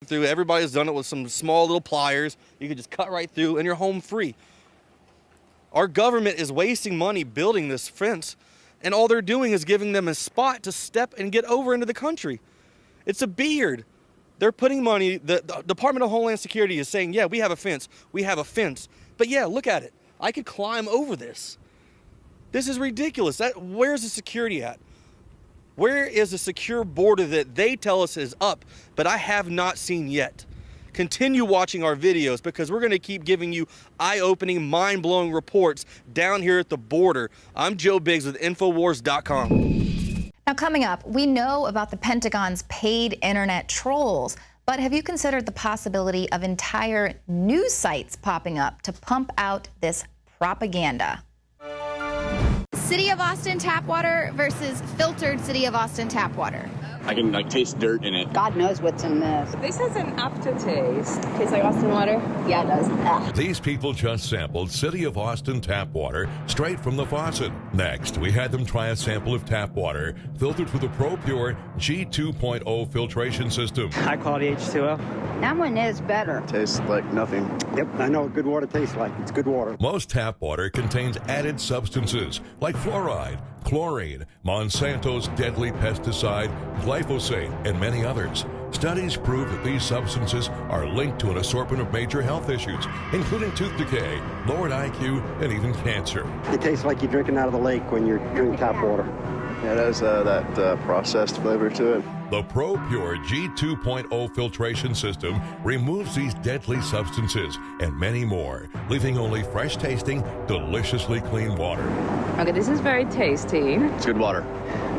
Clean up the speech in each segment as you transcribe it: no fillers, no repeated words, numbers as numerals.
through. Everybody's done it with some small little pliers. You can just cut right through and you're home free. Our government is wasting money building this fence, and all they're doing is giving them a spot to step and get over into the country. It's a beard. They're putting money, the Department of Homeland Security is saying, yeah, we have a fence. But yeah, look at it. I could climb over this. This is ridiculous. Where's the security at? Where is the secure border that they tell us is up, but I have not seen yet? Continue watching our videos because we're going to keep giving you eye-opening, mind-blowing reports down here at the border. I'm Joe Biggs with INFOWARS.com. Now, coming up, we know about the Pentagon's paid internet trolls, but have you considered the possibility of entire news sites popping up to pump out this propaganda? City of Austin tap water versus filtered City of Austin tap water. I can taste dirt in it. God knows what's in this. This has an aftertaste. Tastes like Austin water? Yeah, it does. Ugh. These people just sampled City of Austin tap water straight from the faucet. Next, we had them try a sample of tap water filtered through the ProPure G2.0 filtration system. High quality H2O. That one is better. Tastes like nothing. Yep, I know what good water tastes like. It's good water. Most tap water contains added substances like fluoride, chlorine, Monsanto's deadly pesticide, glyphosate, and many others. Studies prove that these substances are linked to an assortment of major health issues, including tooth decay, lowered IQ, and even cancer. It tastes like you're drinking out of the lake when you're drinking tap water. Yeah, it has that processed flavor to it. The ProPure G2.0 filtration system removes these deadly substances and many more, leaving only fresh-tasting, deliciously clean water. Okay, this is very tasty. It's good water.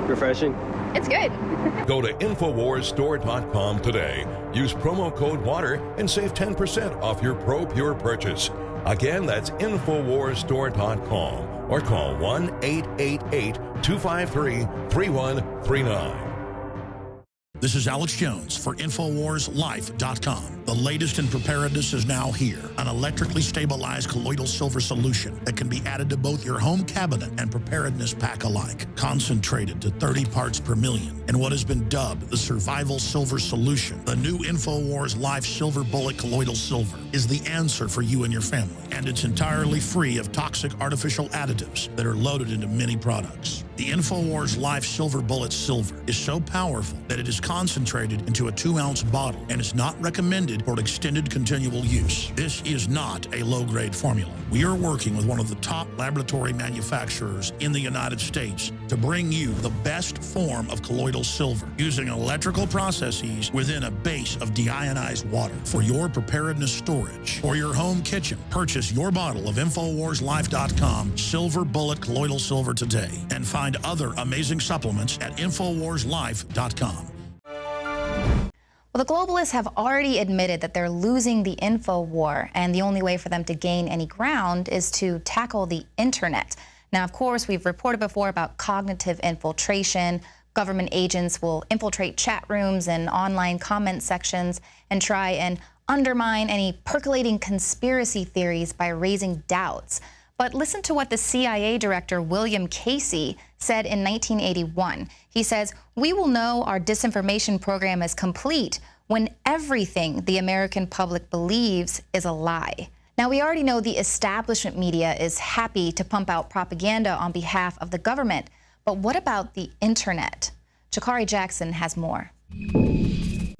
Refreshing. It's good. Go to InfoWarsStore.com today. Use promo code WATER and save 10% off your ProPure purchase. Again, that's InfoWarsStore.com or call 1-888-253-3139. This is Alex Jones for InfoWarsLife.com. The latest in preparedness is now here. An electrically stabilized colloidal silver solution that can be added to both your home cabinet and preparedness pack alike. Concentrated to 30 parts per million in what has been dubbed the survival silver solution. The new InfoWars Life Silver Bullet Colloidal Silver is the answer for you and your family. And it's entirely free of toxic artificial additives that are loaded into many products. The InfoWars Life Silver Bullet Silver is so powerful that it is concentrated into a 2-ounce bottle and is not recommended for extended continual use. This is not a low-grade formula. We are working with one of the top laboratory manufacturers in the United States to bring you the best form of colloidal silver using electrical processes within a base of deionized water for your preparedness storage or your home kitchen. Purchase your bottle of InfoWarsLife.com Silver Bullet Colloidal Silver today and find other amazing supplements at InfoWarsLife.com. Well, the globalists have already admitted that they're losing the info war, and the only way for them to gain any ground is to tackle the internet. Now, of course, we've reported before about cognitive infiltration. Government agents will infiltrate chat rooms and online comment sections and try and undermine any percolating conspiracy theories by raising doubts. But listen to what the CIA director William Casey said in 1981. He says, "We will know our disinformation program is complete when everything the American public believes is a lie." Now, we already know the establishment media is happy to pump out propaganda on behalf of the government. But what about the internet? Jakari Jackson has more.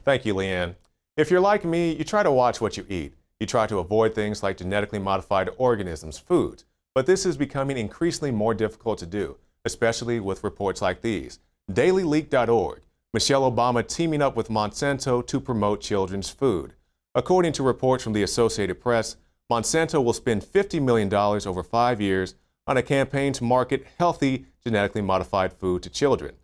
Thank you, Leanne. If you're like me, you try to watch what you eat. You try to avoid things like genetically modified organisms, foods. But this is becoming increasingly more difficult to do, especially with reports like these. DailyLeak.org, Michelle Obama teaming up with Monsanto to promote children's food. According to reports from the Associated Press, Monsanto will spend $50 million over 5 years on a campaign to market healthy, genetically modified food to children.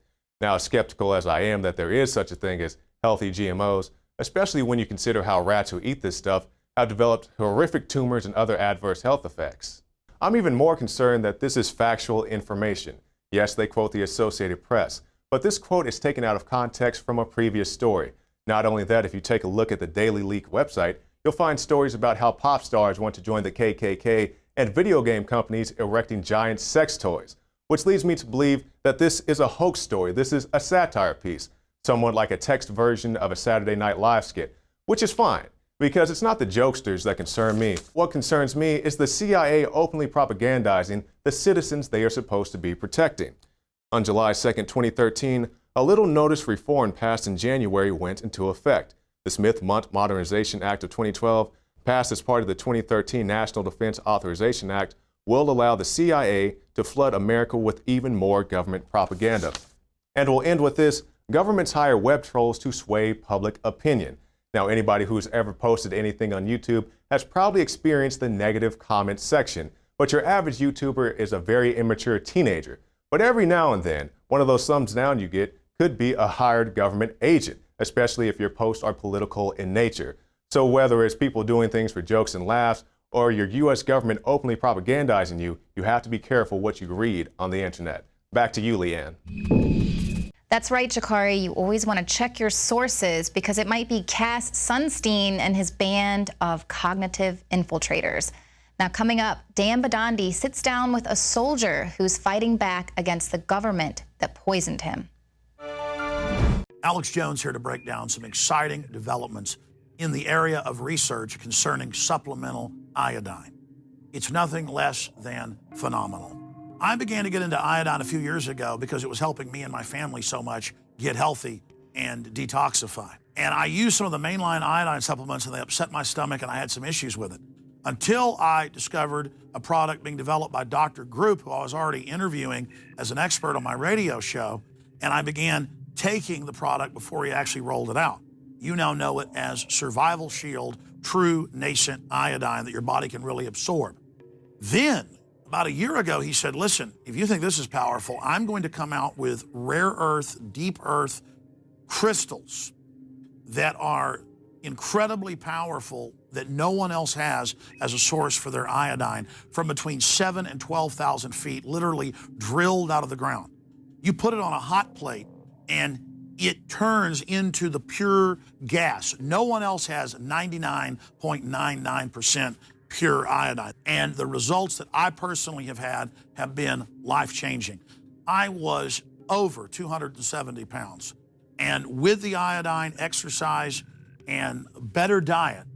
Now, as skeptical as I am that there is such a thing as healthy GMOs, especially when you consider how rats who eat this stuff have developed horrific tumors and other adverse health effects. I'm even more concerned that this is factual information. Yes, they quote the Associated Press, but this quote is taken out of context from a previous story. Not only that, if you take a look at the Daily Leak website, you'll find stories about how pop stars want to join the KKK and video game companies erecting giant sex toys, which leads me to believe that this is a hoax story. This is a satire piece, somewhat like a text version of a Saturday Night Live skit, which is fine, because it's not the jokesters that concern me. What concerns me is the CIA openly propagandizing the citizens they are supposed to be protecting. On July 2nd, 2013, a little notice reform passed in January went into effect. The Smith-Mundt Modernization Act of 2012, passed as part of the 2013 National Defense Authorization Act, will allow the CIA to flood America with even more government propaganda. And we'll end with this: governments hire web trolls to sway public opinion. Now, anybody who's ever posted anything on YouTube has probably experienced the negative comment section, but your average YouTuber is a very immature teenager. But every now and then, one of those thumbs down you get could be a hired government agent, especially if your posts are political in nature. So whether it's people doing things for jokes and laughs, or your U.S. government openly propagandizing you, you have to be careful what you read on the internet. Back to you, Leanne. That's right, Jakari. You always want to check your sources because it might be Cass Sunstein and his band of cognitive infiltrators. Now, coming up, Dan Badandi sits down with a soldier who's fighting back against the government that poisoned him. Alex Jones here to break down some exciting developments in the area of research concerning supplemental iodine. It's nothing less than phenomenal. I began to get into iodine a few years ago because it was helping me and my family so much get healthy and detoxify. And I used some of the mainline iodine supplements and they upset my stomach and I had some issues with it. Until I discovered a product being developed by Dr. Group, who I was already interviewing as an expert on my radio show, and I began taking the product before he actually rolled it out. You now know it as Survival Shield True Nascent Iodine that your body can really absorb. Then, about a year ago, he said, listen, if you think this is powerful, I'm going to come out with rare earth, deep earth crystals that are incredibly powerful that no one else has as a source for their iodine from between 7,000 and 12,000 feet, literally drilled out of the ground. You put it on a hot plate and it turns into the pure gas. No one else has 99.99% pure iodine. And the results that I personally have had have been life-changing. I was over 270 pounds. And with the iodine, exercise, and better diet,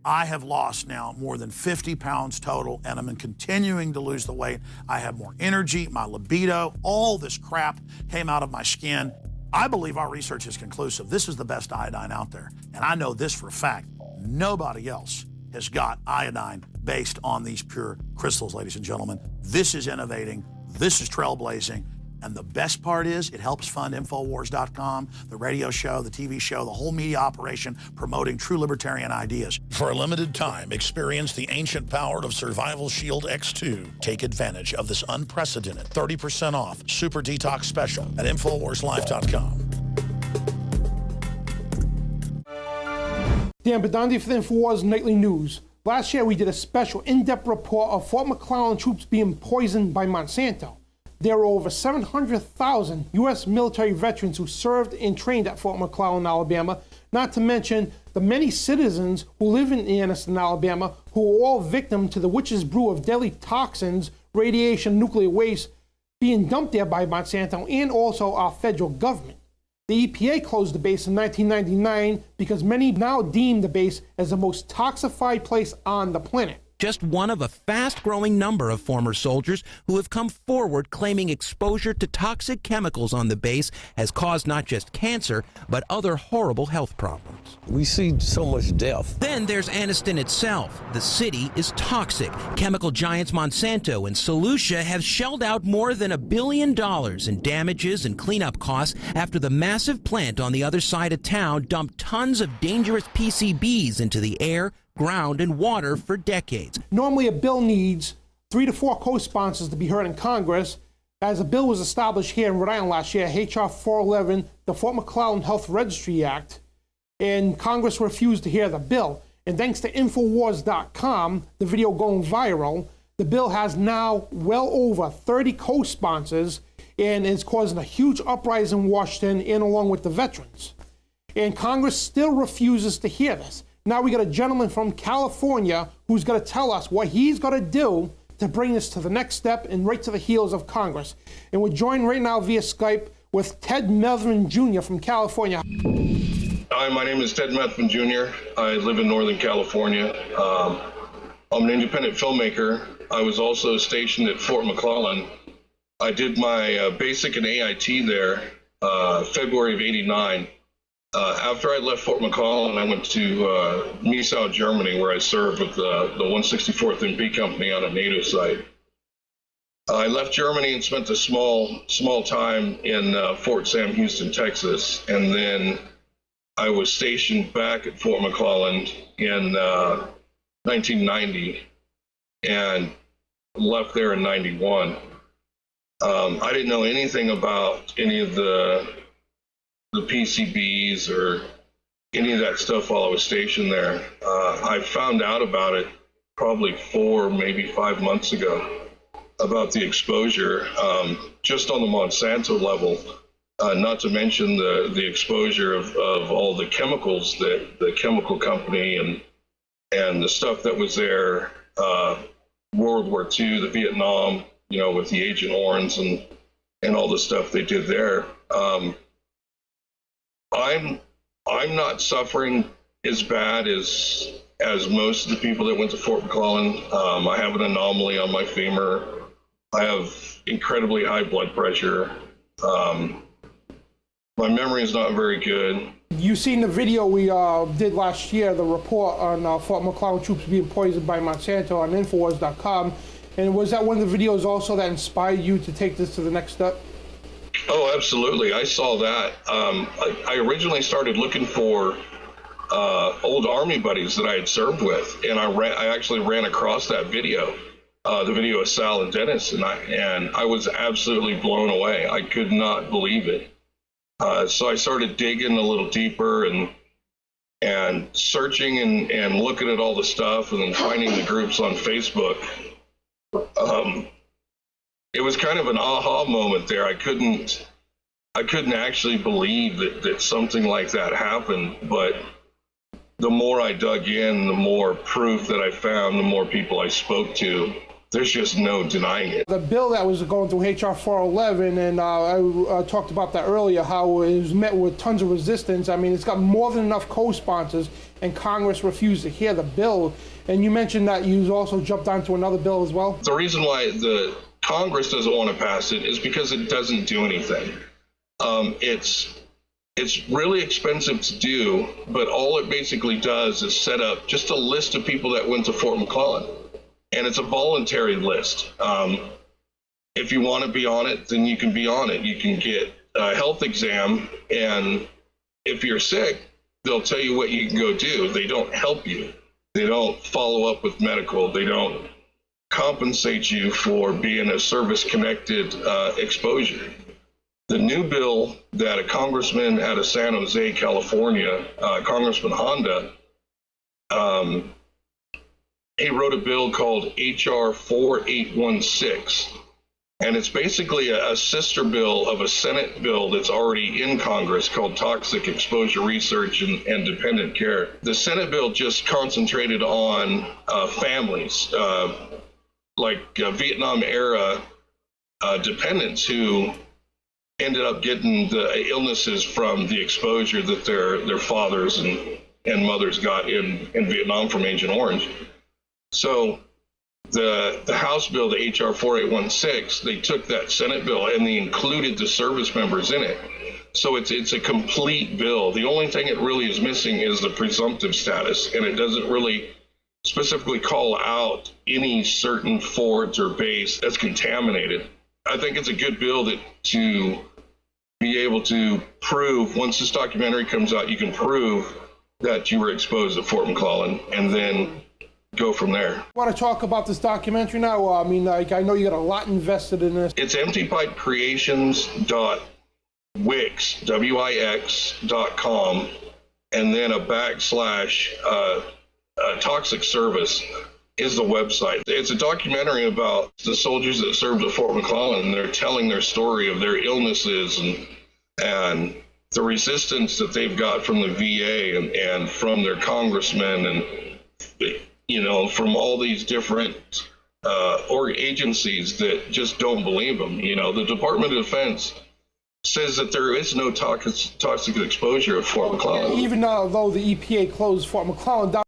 I have lost now more than 50 pounds total, and I'm continuing to lose the weight. I have more energy, my libido, all this crap came out of my skin. I believe our research is conclusive. This is the best iodine out there. And I know this for a fact. Nobody else has got iodine based on these pure crystals, ladies and gentlemen. This is innovating. This is trailblazing. And the best part is it helps fund INFOWARS.com, the radio show, the TV show, the whole media operation promoting true libertarian ideas. For a limited time, experience the ancient power of Survival Shield X2. Take advantage of this unprecedented 30% off Super Detox Special at INFOWARSLife.com. Dan Badandi for the INFOWARS Nightly News. Last year we did a special in-depth report of Fort McClellan troops being poisoned by Monsanto. There were over 700,000 U.S. military veterans who served and trained at Fort McClellan, Alabama, not to mention the many citizens who live in Anniston, Alabama, who were all victim to the witch's brew of deadly toxins, radiation, nuclear waste being dumped there by Monsanto and also our federal government. The EPA closed the base in 1999 because many now deem the base as the most toxified place on the planet. Just one of a fast-growing number of former soldiers who have come forward claiming exposure to toxic chemicals on the base has caused not just cancer, but other horrible health problems. We see so much death. Then there's Anniston itself. The city is toxic. Chemical giants Monsanto and Solutia have shelled out more than $1 billion in damages and cleanup costs after the massive plant on the other side of town dumped tons of dangerous PCBs into the air, ground, and water for decades. Normally a bill needs 3 to 4 co-sponsors to be heard in Congress. As a bill was established here in Rhode Island last year, H.R. 411, the Fort McClellan Health Registry Act, and Congress refused to hear the bill. And thanks to INFOWARS.com, the video going viral, the bill has now well over 30 co-sponsors and is causing a huge uprising in Washington and along with the veterans. And Congress still refuses to hear this. Now we got a gentleman from California who's going to tell us what he's going to do to bring this to the next step and right to the heels of Congress. And we're joined right now via Skype with Ted Melvin Jr. from California. Hi, my name is Ted Methvin Jr. I live in Northern California. I'm an independent filmmaker. I was also stationed at Fort McClellan. I did my basic and AIT there February of '89. After I left Fort McClellan, I went to Miesau, Germany, where I served with the 164th MP Company on a NATO site. I left Germany and spent a small time in Fort Sam Houston, Texas, and then I was stationed back at Fort McClellan in 1990 and left there in '91. I didn't know anything about any of the PCBs or any of that stuff while I was stationed there. I found out about it probably 4, maybe 5 months ago, about the exposure, just on the Monsanto level, not to mention the exposure of all the chemicals that the chemical company and the stuff that was there, World War II, the Vietnam, with the Agent Orange and all the stuff they did there. I'm not suffering as bad as most of the people that went to Fort McClellan. I have an anomaly on my femur. I have incredibly high blood pressure. My memory is not very good. You've seen the video we did last year, the report on Fort McClellan troops being poisoned by Monsanto on INFOWARS.com. And was that one of the videos also that inspired you to take this to the next step? Oh, absolutely. I saw that. I originally started looking for old Army buddies that I had served with, and I actually ran across that video, the video of Sal and Dennis, and I was absolutely blown away. I could not believe it. So I started digging a little deeper and searching and looking at all the stuff, and then finding the groups on Facebook. It was kind of an aha moment there. I couldn't actually believe that something like that happened, but the more I dug in, the more proof that I found, the more people I spoke to. There's just no denying it. The bill that was going through HR 411, and I talked about that earlier, how it was met with tons of resistance. I mean, it's got more than enough co-sponsors, and Congress refused to hear the bill. And you mentioned that you also jumped onto another bill as well. The reason why the Congress doesn't want to pass it is because it doesn't do anything. It's really expensive to do, but all it basically does is set up just a list of people that went to Fort McClellan. And it's a voluntary list. If you want to be on it, then you can be on it. You can get a health exam, and if you're sick, they'll tell you what you can go do. They don't help you. They don't follow up with medical. They don't compensate you for being a service-connected exposure. The new bill that a congressman out of San Jose, California, Congressman Honda, he wrote a bill called HR 4816, and it's basically a sister bill of a Senate bill that's already in Congress called Toxic Exposure Research and Dependent Care. The Senate bill just concentrated on families, like Vietnam-era dependents who ended up getting the illnesses from the exposure that their fathers and mothers got in Vietnam from Agent Orange. So the House bill, the HR 4816, they took that Senate bill and they included the service members in it. So it's a complete bill. The only thing it really is missing is the presumptive status, and it doesn't really specifically call out any certain forts or base that's contaminated. I think it's a good bill to be able to prove, once this documentary comes out, you can prove that you were exposed at Fort McClellan, and then go from there. I want to talk about this documentary now. I mean, like, I know you got a lot invested in this. It's emptypipecreations.wix.com, and then a / toxic service is the website. It's a documentary about the soldiers that served at Fort McClellan, and they're telling their story of their illnesses and the resistance that they've got from the VA and from their congressmen and from all these different agencies that just don't believe them. The Department of Defense says that there is no toxic exposure at Fort McClellan. Even though the EPA closed Fort McClellan down.